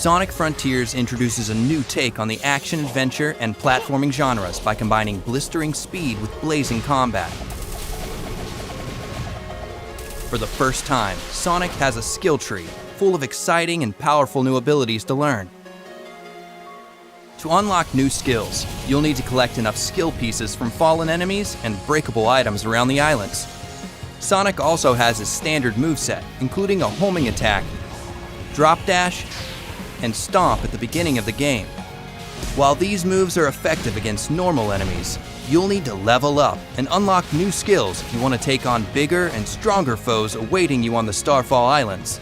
Sonic Frontiers introduces a new take on the action-adventure and platforming genres by combining blistering speed with blazing combat. For the first time, Sonic has a skill tree full of exciting and powerful new abilities to learn. To unlock new skills, you'll need to collect enough skill pieces from fallen enemies and breakable items around the islands. Sonic also has his standard moveset, including a homing attack, drop dash, and stomp at the beginning of the game. While these moves are effective against normal enemies, you'll need to level up and unlock new skills if you want to take on bigger and stronger foes awaiting you on the Starfall Islands.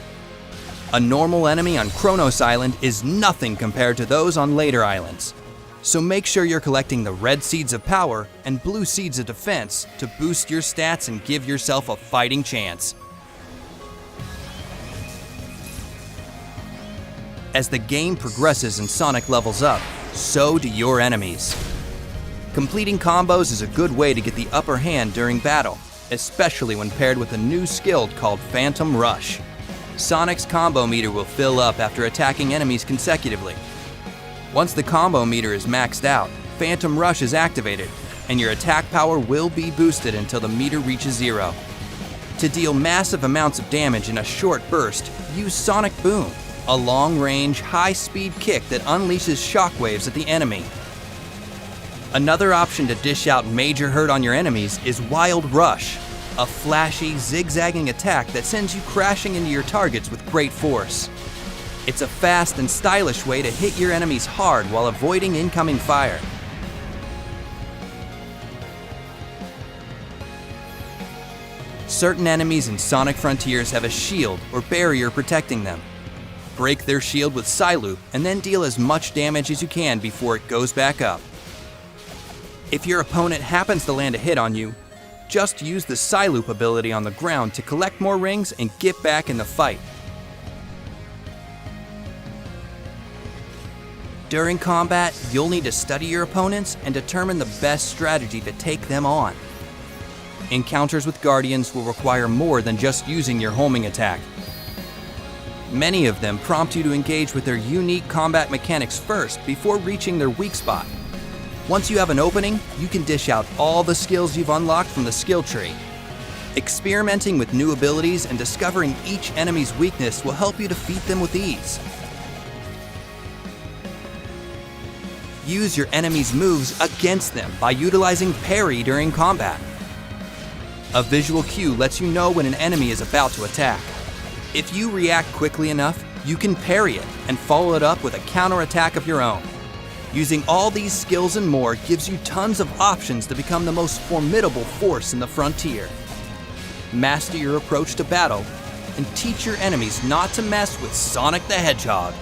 A normal enemy on Kronos Island is nothing compared to those on later islands. So make sure you're collecting the red seeds of power and blue seeds of defense to boost your stats and give yourself a fighting chance. As the game progresses and Sonic levels up, so do your enemies. Completing combos is a good way to get the upper hand during battle, especially when paired with a new skill called Phantom Rush. Sonic's combo meter will fill up after attacking enemies consecutively. Once the combo meter is maxed out, Phantom Rush is activated, and your attack power will be boosted until the meter reaches 0. To deal massive amounts of damage in a short burst, use Sonic Boom, a long-range, high-speed kick that unleashes shockwaves at the enemy. Another option to dish out major hurt on your enemies is Wild Rush, a flashy, zigzagging attack that sends you crashing into your targets with great force. It's a fast and stylish way to hit your enemies hard while avoiding incoming fire. Certain enemies in Sonic Frontiers have a shield or barrier protecting them. Break their shield with Psyloop and then deal as much damage as you can before it goes back up. If your opponent happens to land a hit on you, just use the Psyloop ability on the ground to collect more rings and get back in the fight. During combat, you'll need to study your opponents and determine the best strategy to take them on. Encounters with Guardians will require more than just using your homing attack. Many of them prompt you to engage with their unique combat mechanics first before reaching their weak spot. Once you have an opening, you can dish out all the skills you've unlocked from the skill tree. Experimenting with new abilities and discovering each enemy's weakness will help you defeat them with ease. Use your enemy's moves against them by utilizing parry during combat. A visual cue lets you know when an enemy is about to attack. If you react quickly enough, you can parry it and follow it up with a counterattack of your own. Using all these skills and more gives you tons of options to become the most formidable force in the frontier. Master your approach to battle and teach your enemies not to mess with Sonic the Hedgehog.